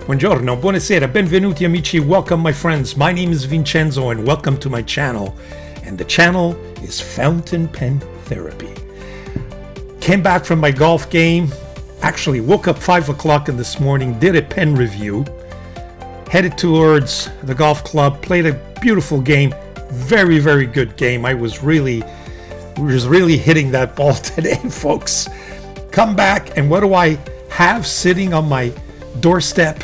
Buongiorno, buonasera, benvenuti amici, welcome my friends. My name is Vincenzo and welcome to my channel. And the channel is Fountain Pen Therapy. Came back from my golf game, actually woke up 5 o'clock in this morning, did a pen review, headed towards the golf club, played a beautiful game, very, very good game. I was really hitting that ball today, folks. Come back, and what do I have sitting on my doorstep?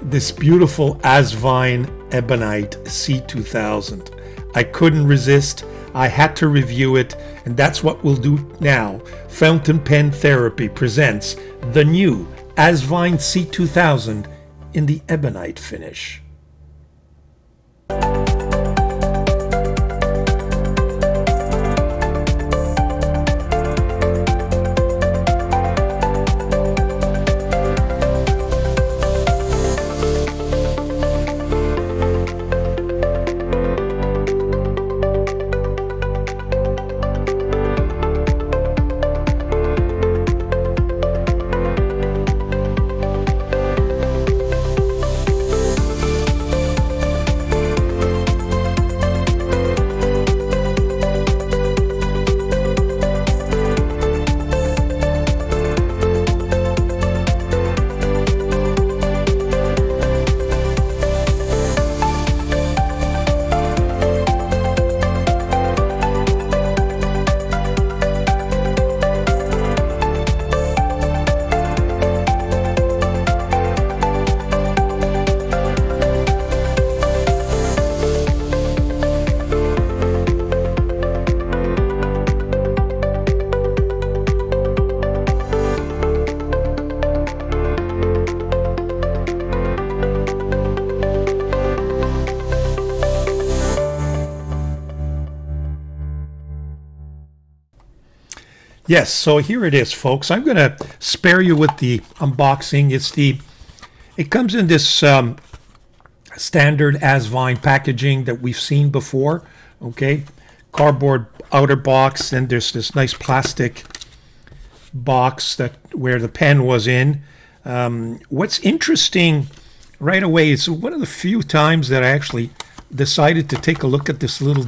This beautiful Asvine Ebonite C2000. I couldn't resist. I had to review it, and that's what we'll do now. Fountain Pen Therapy presents the new Asvine C2000 in the Ebonite finish. Yes, so here it is, folks. I'm going to spare you with the unboxing. It comes in this standard Asvine packaging that we've seen before. Okay, cardboard outer box, and there's this nice plastic box where the pen was in. What's interesting right away is one of the few times that I actually decided to take a look at this little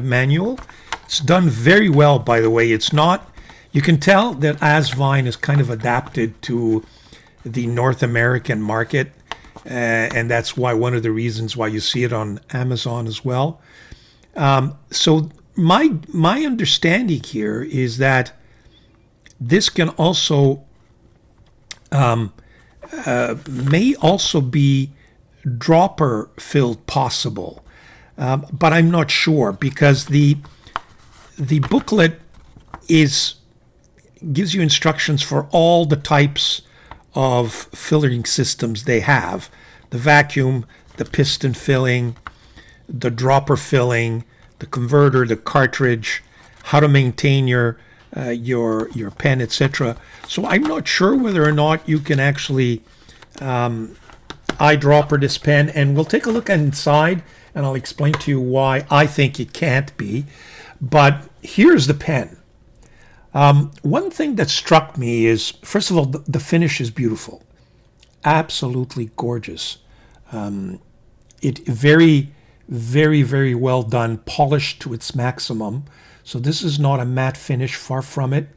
manual. It's done very well, by the way. It's not. You can tell that Asvine is kind of adapted to the North American market, and that's why one of the reasons why you see it on Amazon as well. So my understanding here is that this can also may also be dropper filled possible, but I'm not sure because the booklet gives you instructions for all the types of filling systems they have: the vacuum, the piston filling, the dropper filling, the converter, the cartridge, how to maintain your pen, etc. So I'm not sure whether or not you can actually eyedropper this pen, and we'll take a look inside and I'll explain to you why I think it can't be. But here's the pen. One thing that struck me is, first of all, the finish is beautiful, absolutely gorgeous. It very, very, very well done, polished to its maximum. So this is not a matte finish, far from it.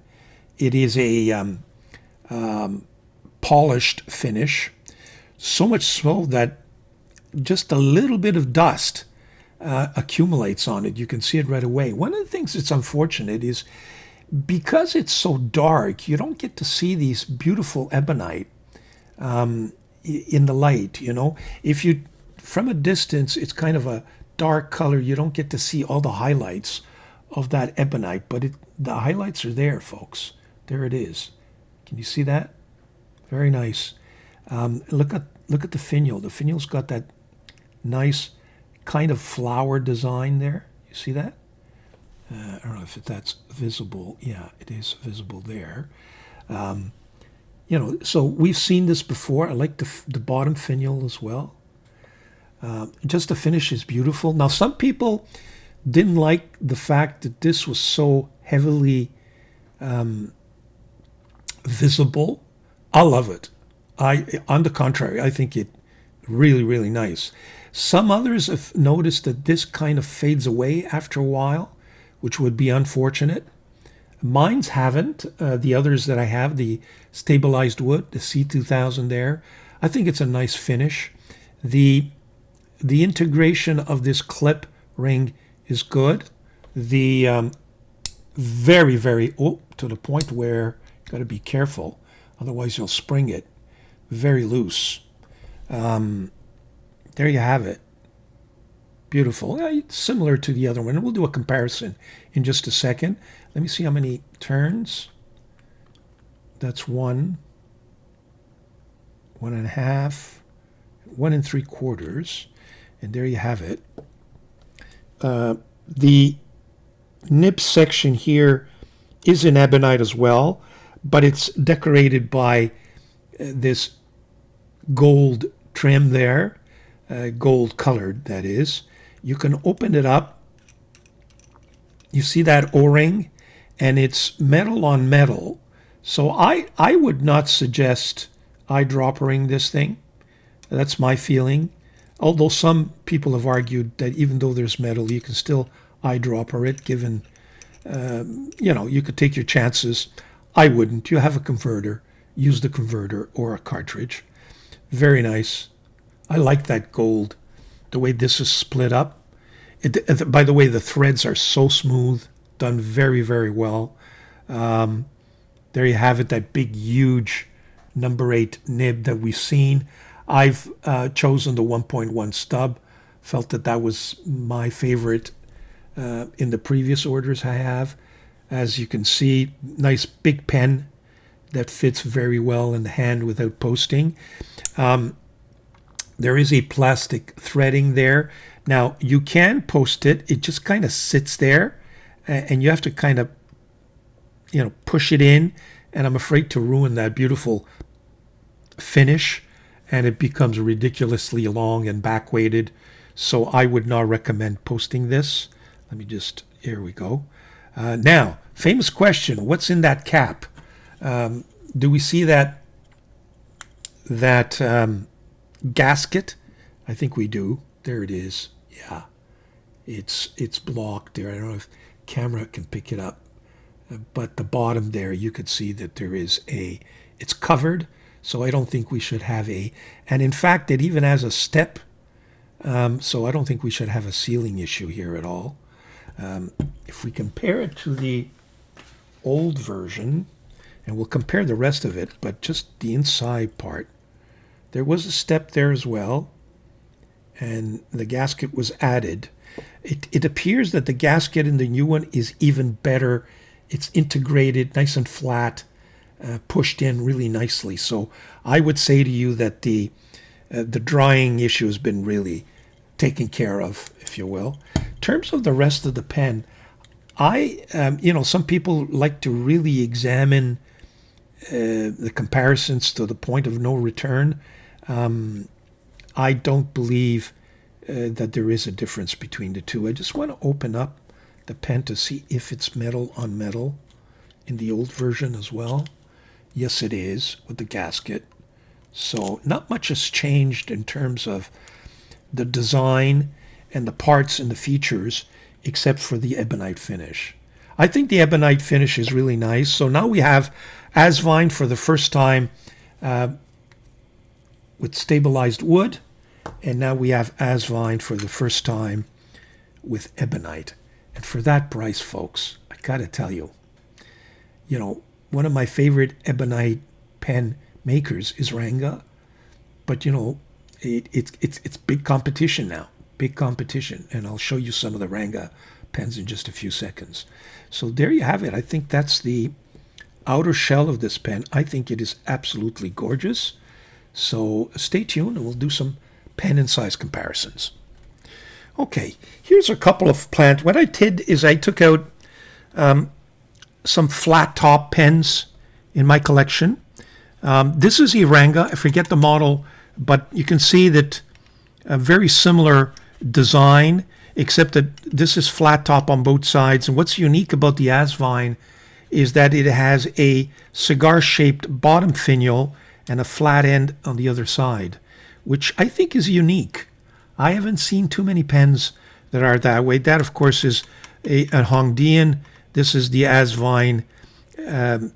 It is a polished finish, so much so that just a little bit of dust accumulates on it. You can see it right away. One of the things that's unfortunate is, because it's so dark, you don't get to see these beautiful ebonite in the light. If you, from a distance, it's kind of a dark color. You don't get to see all the highlights of that ebonite, but the highlights are there, folks. There it is. Can you see that? Very nice. Look at the finial. The finial's got that nice kind of flower design there. You see that? I don't know if that's visible. Yeah, it is visible there. So we've seen this before. I like the bottom finial as well. Just the finish is beautiful. Now, some people didn't like the fact that this was so heavily visible. I love it. On the contrary, I think it really, really nice. Some others have noticed that this kind of fades away after a while, which would be unfortunate. Mine's haven't. The others that I have, the stabilized wood, the C2000 there, I think it's a nice finish. The integration of this clip ring is good. The very, very, to the point where you got to be careful, otherwise you'll spring it. Very loose. There you have it. Beautiful. Similar to the other one. We'll do a comparison in just a second. Let me see how many turns. That's 1, 1.5, 1 3/4. And there you have it. The nib section here is in ebonite as well, but it's decorated by this gold trim there, gold colored, that is. You can open it up. You see that O-ring, and it's metal on metal. So I would not suggest eyedroppering this thing. That's my feeling. Although some people have argued that even though there's metal, you can still eyedropper it, given, you could take your chances. I wouldn't. You have a converter. Use the converter or a cartridge. Very nice. I like that gold, the way this is split up. By the way, the threads are so smooth, done very, very well. There you have it, that big, huge number 8 nib that we've seen. I've chosen the 1.1 stub. Felt that was my favorite in the previous orders I have. As you can see, nice big pen that fits very well in the hand without posting. There is a plastic threading there. Now, you can post it. It just kind of sits there, and you have to kind of, push it in. And I'm afraid to ruin that beautiful finish, and it becomes ridiculously long and back-weighted. So I would not recommend posting this. Let me just, here we go. Now, famous question, what's in that cap? Do we see that gasket? I think we do. There it is. Yeah, it's blocked there. I don't know if camera can pick it up, but the bottom there, you could see that there is it's covered. So I don't think we should have and in fact, it even has a step. So I don't think we should have a sealing issue here at all. If we compare it to the old version, and we'll compare the rest of it, but just the inside part, there was a step there as well, and the gasket was added. It appears that the gasket in the new one is even better. It's integrated, nice and flat, pushed in really nicely. So I would say to you that the drying issue has been really taken care of, if you will. In terms of the rest of the pen, some people like to really examine the comparisons to the point of no return. I don't believe that there is a difference between the two. I just want to open up the pen to see if it's metal on metal in the old version as well. Yes, it is, with the gasket. So not much has changed in terms of the design and the parts and the features, except for the ebonite finish. I think the ebonite finish is really nice. So now we have Asvine for the first time with stabilized wood, and now we have Asvine for the first time with ebonite. And for that price, folks, I gotta tell you, one of my favorite ebonite pen makers is Ranga, but it's big competition now, big competition, and I'll show you some of the Ranga pens in just a few seconds. So there you have it. I think that's the outer shell of this pen. I think it is absolutely gorgeous. So stay tuned and we'll do some pen and size comparisons. Okay, here's a couple of plant. What I did is I took out some flat top pens in my collection. This is Iranga. I forget the model, but you can see that a very similar design, except that this is flat top on both sides. And what's unique about the Asvine is that it has a cigar-shaped bottom finial and a flat end on the other side, which I think is unique. I haven't seen too many pens that are that way. That, of course, is a Hongdian. This is the Asvine, the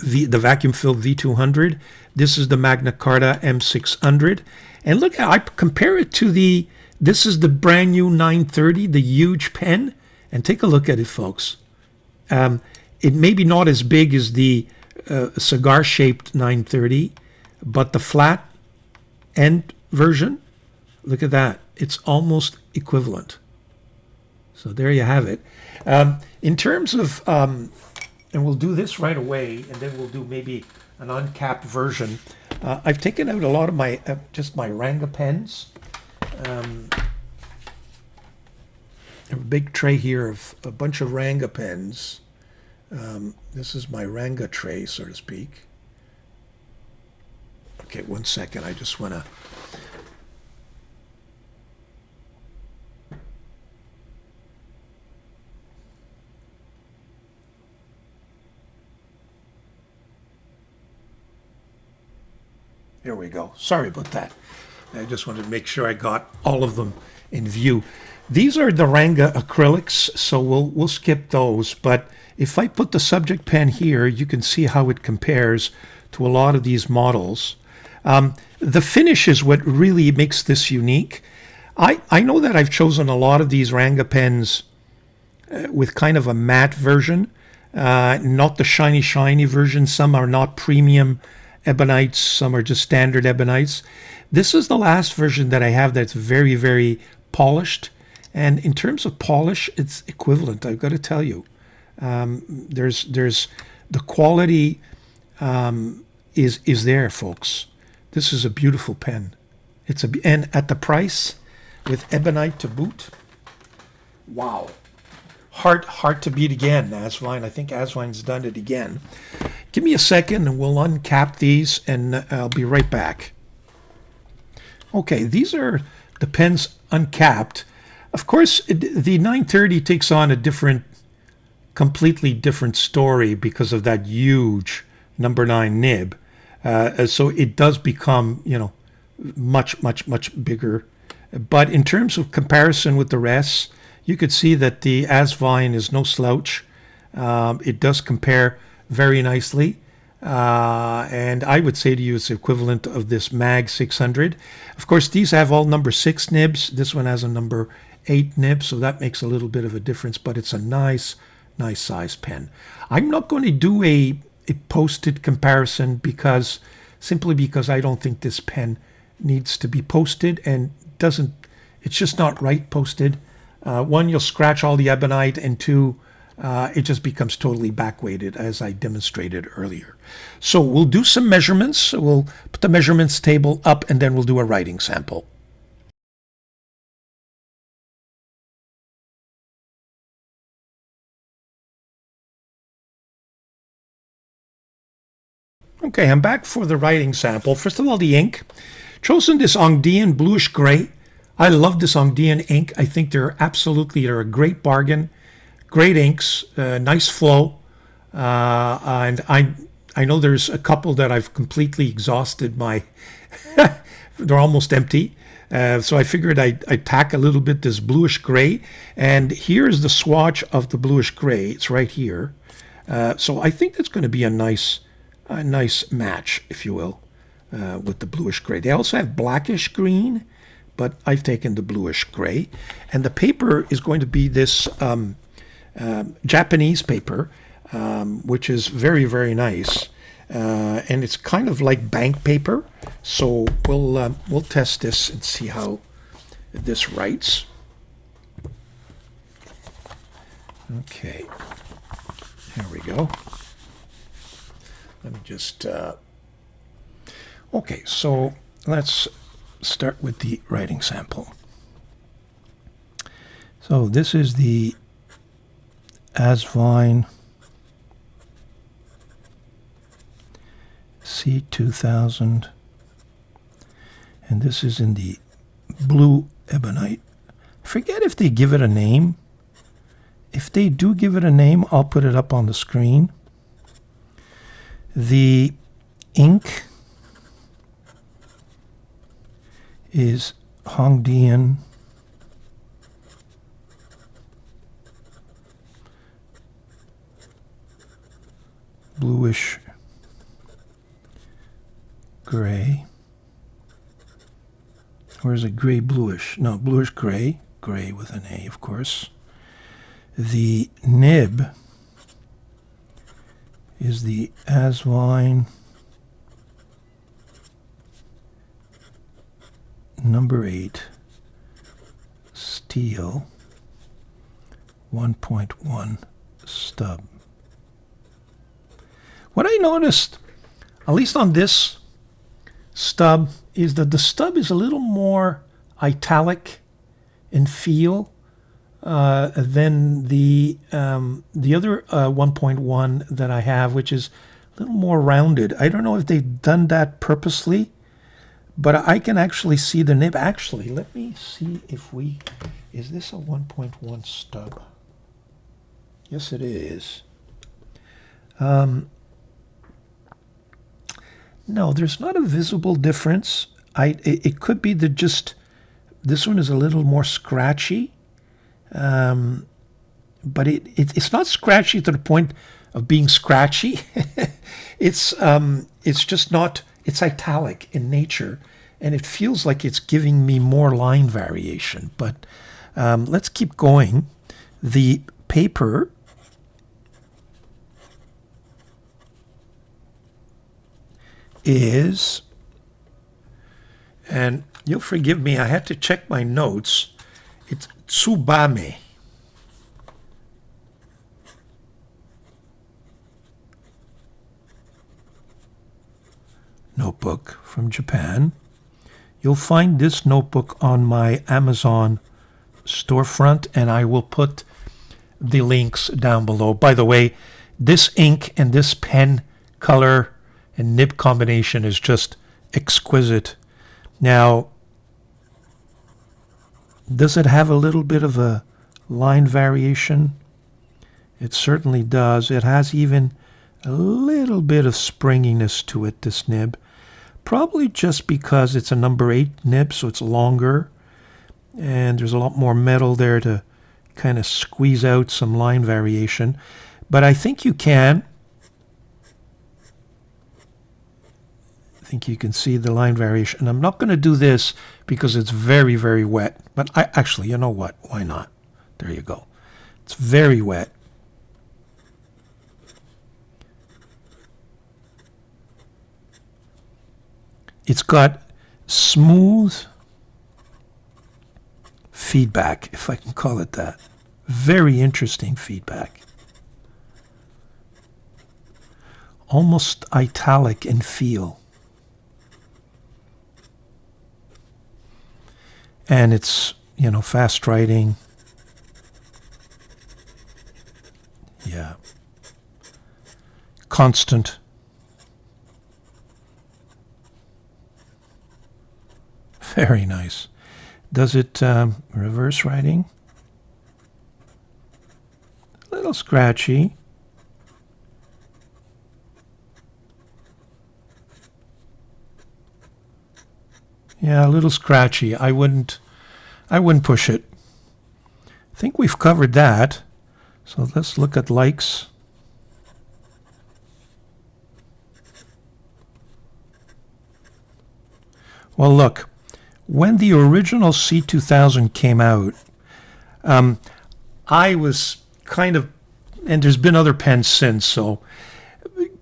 vacuum-filled V200. This is the Magna Carta M600. And look, I compare it to this is the brand new 930, the huge pen. And take a look at it, folks. It may be not as big as the cigar-shaped 930, but the flat end version, look at that. It's almost equivalent. So there you have it. In terms of, and we'll do this right away, and then we'll do maybe an uncapped version. I've taken out a lot of my, just my Ranga pens. A big tray here of a bunch of Ranga pens. This is my Ranga tray, so to speak. Okay, 1 second. I just want to... There we go. Sorry about that. I just wanted to make sure I got all of them in view. These are the Ranga acrylics, so we'll skip those. But if I put the subject pen here, you can see how it compares to a lot of these models. The finish is what really makes this unique. I know that I've chosen a lot of these Ranga pens with kind of a matte version, not the shiny version. Some are not premium Ebonites, some are just standard Ebonites. This is the last version that I have that's very, very polished. And in terms of polish, it's equivalent, I've got to tell you. There's the quality is there, folks. This is a beautiful pen. And at the price, with Ebonite to boot, wow. Hard to beat again, Asvine. I think Asvine's done it again. Give me a second and we'll uncap these, and I'll be right back. Okay, these are the pens uncapped. Of course, the 930 takes on a completely different story because of that huge number 9 nib. So it does become, much bigger. But in terms of comparison with the rest, you could see that the Asvine is no slouch. It does compare very nicely. And I would say to you it's equivalent of this Mag 600. Of course, these have all number 6 nibs. This one has a number 8 nib, so that makes a little bit of a difference, but it's a nice size pen. I'm not going to do a posted comparison simply because I don't think this pen needs to be posted, and it's just not right posted. One, you'll scratch all the ebonite, and two, it just becomes totally back-weighted, as I demonstrated earlier. So we'll do some measurements. We'll put the measurements table up, and then we'll do a writing sample. Okay, I'm back for the writing sample. First of all, the ink. Chosen this Hongdian bluish gray. I love this Hongdian ink. I think they're a great bargain. Great inks, nice flow. And I know there's a couple that I've completely exhausted they're almost empty. So I figured I'd tack a little bit this bluish gray. And here's the swatch of the bluish gray. It's right here. So I think that's going to be a nice match, if you will, with the bluish gray. They also have blackish green, but I've taken the bluish gray. And the paper is going to be this Japanese paper, which is very, very nice. And it's kind of like bank paper. So we'll test this and see how this writes. Okay, here we go. Let me just, okay, so let's start with the writing sample. So this is the Asvine C2000, and this is in the blue ebonite. I forget if they give it a name. If they do give it a name, I'll put it up on the screen. The ink is Hongdian bluish gray. Or is it gray bluish? No, bluish gray. Gray with an A, of course. The nib is the Asvine number 8 steel 1.1 stub. What I noticed, at least on this stub, is that the stub is a little more italic in feel than the other 1.1 that I have, which is a little more rounded. I don't know if they've done that purposely, but I can actually see the nib. Actually, let me see if is this a 1.1 stub? Yes, it is. No, there's not a visible difference. It could be that just this one is a little more scratchy, but it's not scratchy to the point of being scratchy. It's just not. It's italic in nature, and it feels like it's giving me more line variation. But let's keep going. The paper is, and you'll forgive me, I had to check my notes. It's Tsubame. Notebook from Japan. You'll find this notebook on my Amazon storefront, and I will put the links down below. By the way, this ink and this pen color and nib combination is just exquisite. Now, does it have a little bit of a line variation? It certainly does. It has even a little bit of springiness to it, this nib. Probably just because it's a number 8 nib, so it's longer. And there's a lot more metal there to kind of squeeze out some line variation. But I think you can. I think you can see the line variation. And I'm not going to do this because it's very, very wet. But actually, you know what? Why not? There you go. It's very wet. It's got smooth feedback, if I can call it that. Very interesting feedback. Almost italic in feel. And it's, fast writing. Yeah. Constant. Very nice. Does it reverse writing? A little scratchy. Yeah, a little scratchy. I wouldn't push it. I think we've covered that. So let's look at likes. Well, look. When the original C2000 came out, I was kind of, and there's been other pens since, so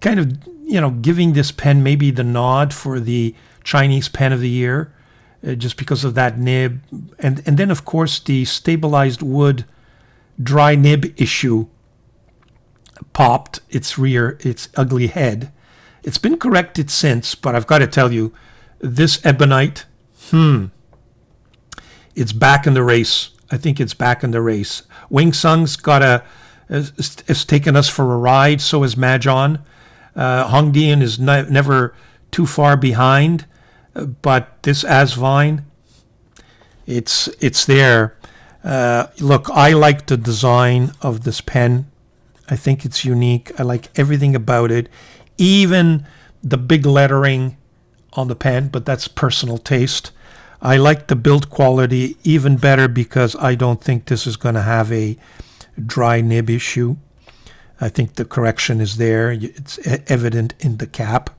kind of, giving this pen maybe the nod for the Chinese pen of the year, just because of that nib. And then, of course, the stabilized wood dry nib issue popped its ugly head. It's been corrected since, but I've got to tell you, this Ebonite, it's back in the race. I think it's back in the race. Wing Sung's has taken us for a ride. So is Mahjong. Hongdian is never too far behind. But this Asvine, it's there. Look, I like the design of this pen. I think it's unique. I like everything about it. Even the big lettering on the pen, but that's personal taste. I like the build quality even better because I don't think this is going to have a dry nib issue. I think the correction is there. It's evident in the cap.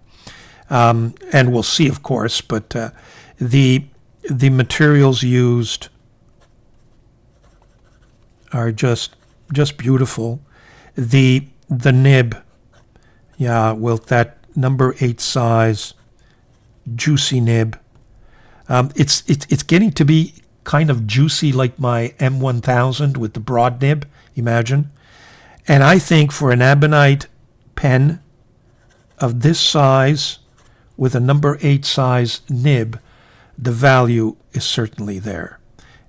And we'll see, of course, but the materials used are just beautiful. The nib, yeah, with that number 8 size, juicy nib. It's getting to be kind of juicy like my M1000 with the broad nib, imagine. And I think for an Ebonite pen of this size with a number 8 size nib, the value is certainly there.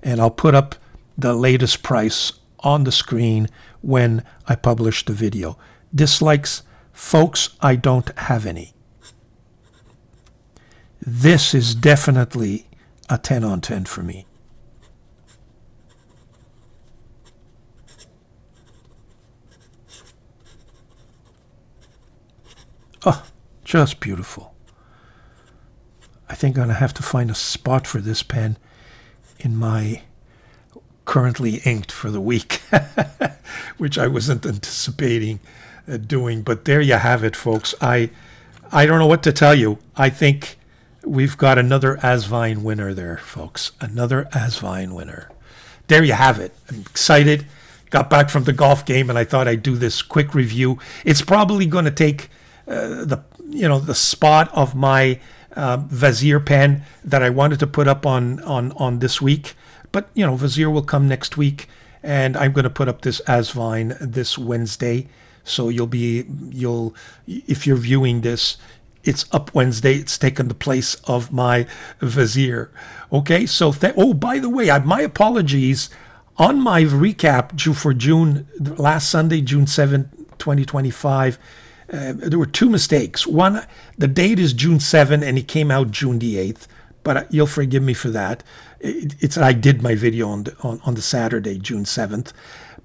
And I'll put up the latest price on the screen when I publish the video. Dislikes, folks, I don't have any. This is definitely a 10 on 10 for me. Oh, just beautiful. I think I'm going to have to find a spot for this pen in my currently inked for the week, which I wasn't anticipating doing. But there you have it, folks. I don't know what to tell you. I think we've got another Asvine winner there, folks. Another Asvine winner. There you have it. I'm excited. Got back from the golf game, and I thought I'd do this quick review. It's probably going to take the spot of my Vizier pen that I wanted to put up on this week. But Vizier will come next week, and I'm going to put up this Asvine this Wednesday. So you'll if you're viewing this, it's up Wednesday. It's taken the place of my Vizier. Okay, so by the way, my apologies on my recap for June, last Sunday, June 7th, 2025. There were 2 mistakes. One, the date is June 7 and it came out June the 8th, but you'll forgive me for that. I did my video on the Saturday, June 7th.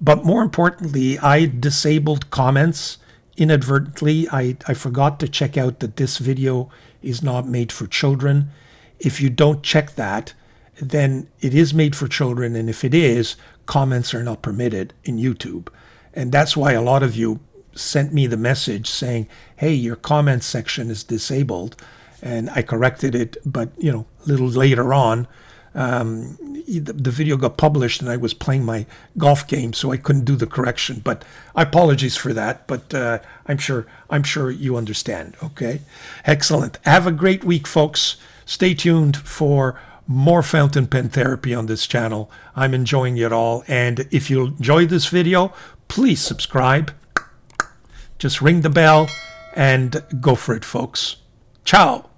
But more importantly, I disabled comments inadvertently. I forgot to check out that this video is not made for children. If you don't check that, then it is made for children. And if it is, comments are not permitted in YouTube. And that's why a lot of you sent me the message saying, hey, your comments section is disabled. And I corrected it, but a little later on, the video got published and I was playing my golf game, so I couldn't do the correction. But apologies for that, but I'm sure you understand. Okay, excellent. Have a great week, folks. Stay tuned for more fountain pen therapy on this channel. I'm enjoying it all, and if you enjoyed this video, please subscribe. Just ring the bell and go for it, folks. Ciao.